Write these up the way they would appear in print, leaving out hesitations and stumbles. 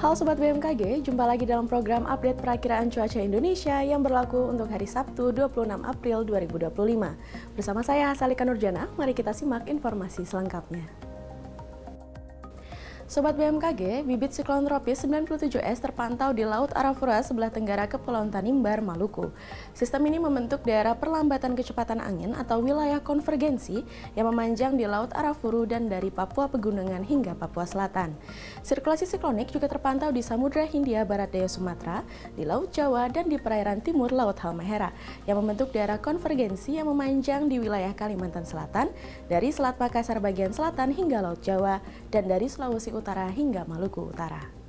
Halo Sobat BMKG, jumpa lagi dalam program update perakiraan cuaca Indonesia yang berlaku untuk hari Sabtu 26 April 2025. Bersama saya Hasalika Nurjana, mari kita simak informasi selengkapnya. Sobat BMKG, bibit siklon tropis 97S terpantau di Laut Arafura sebelah tenggara Kepulauan Tanimbar, Maluku. Sistem ini membentuk daerah perlambatan kecepatan angin atau wilayah konvergensi yang memanjang di Laut Arafura dan dari Papua Pegunungan hingga Papua Selatan. Sirkulasi siklonik juga terpantau di Samudra Hindia Barat Daya Sumatera, di Laut Jawa, dan di perairan timur Laut Halmahera yang membentuk daerah konvergensi yang memanjang di wilayah Kalimantan Selatan, dari Selat Makassar bagian selatan hingga Laut Jawa, dan dari Sulawesi Utara hingga Maluku Utara.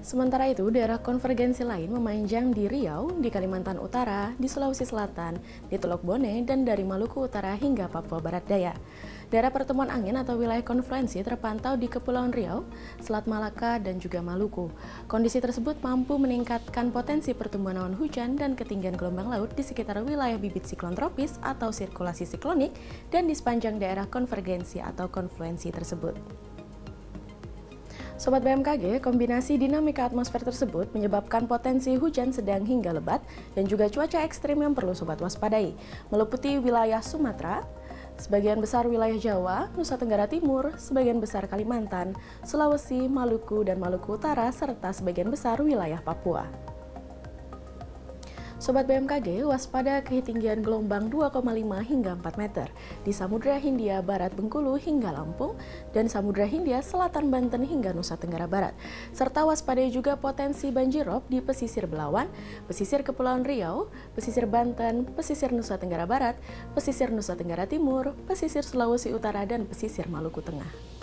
Sementara itu, daerah konvergensi lain memanjang di Riau, di Kalimantan Utara, di Sulawesi Selatan, di Teluk Bone, dan dari Maluku Utara hingga Papua Barat Daya. Daerah pertemuan angin atau wilayah konvergensi terpantau di Kepulauan Riau, Selat Malaka, dan juga Maluku. Kondisi tersebut mampu meningkatkan potensi pertumbuhan awan hujan dan ketinggian gelombang laut di sekitar wilayah bibit siklon tropis atau sirkulasi siklonik dan di sepanjang daerah konvergensi atau konfluensi tersebut. Sobat BMKG, kombinasi dinamika atmosfer tersebut menyebabkan potensi hujan sedang hingga lebat dan juga cuaca ekstrim yang perlu sobat waspadai, meliputi wilayah Sumatera, sebagian besar wilayah Jawa, Nusa Tenggara Timur, sebagian besar Kalimantan, Sulawesi, Maluku, dan Maluku Utara, serta sebagian besar wilayah Papua. Sobat BMKG, waspada ketinggian gelombang 2,5 hingga 4 meter di Samudra Hindia Barat Bengkulu hingga Lampung dan Samudra Hindia Selatan Banten hingga Nusa Tenggara Barat. Serta waspadai juga potensi banjirop di pesisir Belawan, pesisir Kepulauan Riau, pesisir Banten, pesisir Nusa Tenggara Barat, pesisir Nusa Tenggara Timur, pesisir Sulawesi Utara, dan pesisir Maluku Tengah.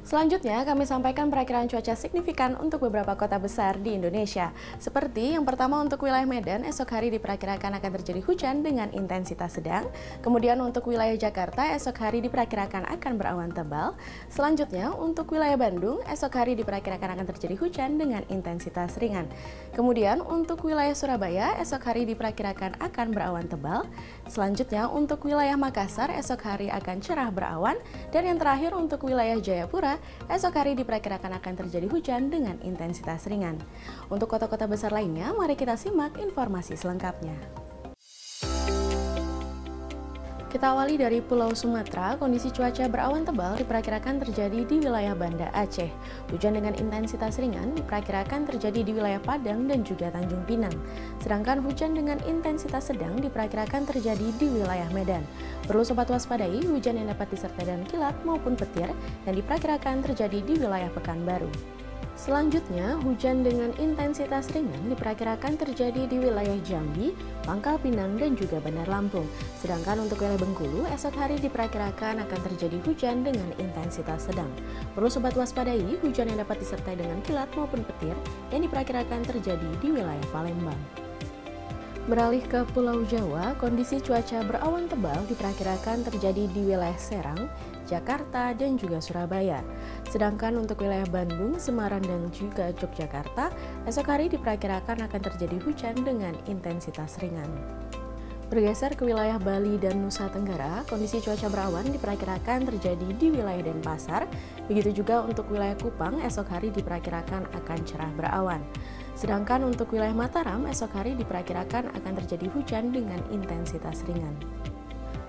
Selanjutnya, kami sampaikan perakiraan cuaca signifikan untuk beberapa kota besar di Indonesia. Seperti yang pertama untuk wilayah Medan, esok hari diperkirakan akan terjadi hujan dengan intensitas sedang. Kemudian untuk wilayah Jakarta, esok hari diperkirakan akan berawan tebal. Selanjutnya, untuk wilayah Bandung, esok hari diperkirakan akan terjadi hujan dengan intensitas ringan. Kemudian untuk wilayah Surabaya, esok hari diperkirakan akan berawan tebal. Selanjutnya, untuk wilayah Makassar, esok hari akan cerah berawan. Dan yang terakhir untuk wilayah Jayapura, esok hari diperkirakan akan terjadi hujan dengan intensitas ringan. Untuk kota-kota besar lainnya, mari kita simak informasi selengkapnya. Kita awali dari Pulau Sumatera, kondisi cuaca berawan tebal diperkirakan terjadi di wilayah Banda Aceh. Hujan dengan intensitas ringan diperkirakan terjadi di wilayah Padang dan juga Tanjung Pinang. Sedangkan hujan dengan intensitas sedang diperkirakan terjadi di wilayah Medan. Perlu sobat waspadai hujan yang dapat disertai dengan kilat maupun petir yang diperkirakan terjadi di wilayah Pekanbaru. Selanjutnya, hujan dengan intensitas ringan diperkirakan terjadi di wilayah Jambi, Pangkal Pinang, dan juga Bandar Lampung. Sedangkan untuk wilayah Bengkulu, esok hari diperkirakan akan terjadi hujan dengan intensitas sedang. Perlu sobat waspadai hujan yang dapat disertai dengan kilat maupun petir yang diperkirakan terjadi di wilayah Palembang. Beralih ke Pulau Jawa, kondisi cuaca berawan tebal diperkirakan terjadi di wilayah Serang, Jakarta, dan juga Surabaya. Sedangkan untuk wilayah Bandung, Semarang, dan juga Yogyakarta, esok hari diperkirakan akan terjadi hujan dengan intensitas ringan. Bergeser ke wilayah Bali dan Nusa Tenggara, kondisi cuaca berawan diperkirakan terjadi di wilayah Denpasar. Begitu juga untuk wilayah Kupang, esok hari diperkirakan akan cerah berawan. Sedangkan untuk wilayah Mataram, esok hari diperkirakan akan terjadi hujan dengan intensitas ringan.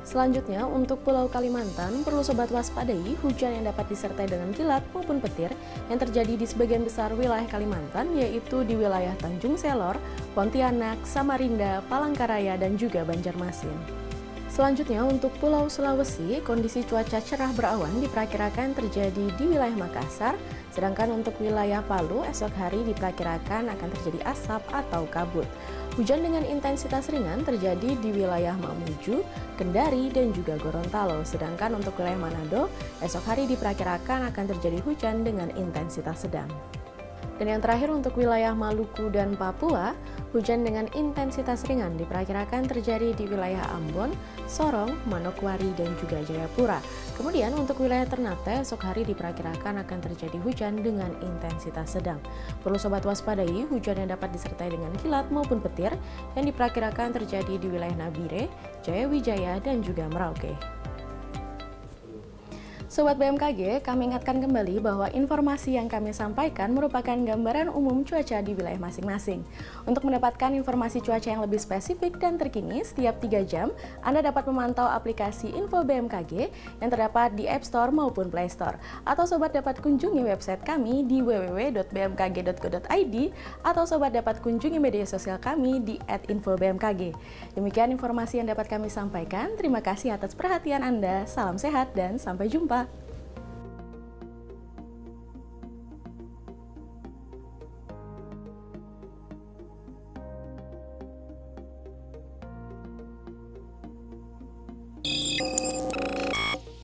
Selanjutnya, untuk Pulau Kalimantan, perlu sobat waspadai hujan yang dapat disertai dengan kilat maupun petir yang terjadi di sebagian besar wilayah Kalimantan, yaitu di wilayah Tanjung Selor, Pontianak, Samarinda, Palangkaraya, dan juga Banjarmasin. Selanjutnya, untuk Pulau Sulawesi, kondisi cuaca cerah berawan diperkirakan terjadi di wilayah Makassar, sedangkan untuk wilayah Palu, esok hari diperkirakan akan terjadi asap atau kabut. Hujan dengan intensitas ringan terjadi di wilayah Mamuju, Kendari, dan juga Gorontalo. Sedangkan untuk wilayah Manado, esok hari diperkirakan akan terjadi hujan dengan intensitas sedang. Dan yang terakhir untuk wilayah Maluku dan Papua, hujan dengan intensitas ringan diperkirakan terjadi di wilayah Ambon, Sorong, Manokwari, dan juga Jayapura. Kemudian untuk wilayah Ternate, esok hari diperkirakan akan terjadi hujan dengan intensitas sedang. Perlu sobat waspadai hujan yang dapat disertai dengan kilat maupun petir yang diperkirakan terjadi di wilayah Nabire, Jayawijaya, dan juga Merauke. Sobat BMKG, kami ingatkan kembali bahwa informasi yang kami sampaikan merupakan gambaran umum cuaca di wilayah masing-masing. Untuk mendapatkan informasi cuaca yang lebih spesifik dan terkini, setiap 3 jam, Anda dapat memantau aplikasi Info BMKG yang terdapat di App Store maupun Play Store. Atau Sobat dapat kunjungi website kami di www.bmkg.go.id atau Sobat dapat kunjungi media sosial kami di @infobmkg. Demikian informasi yang dapat kami sampaikan. Terima kasih atas perhatian Anda. Salam sehat dan sampai jumpa.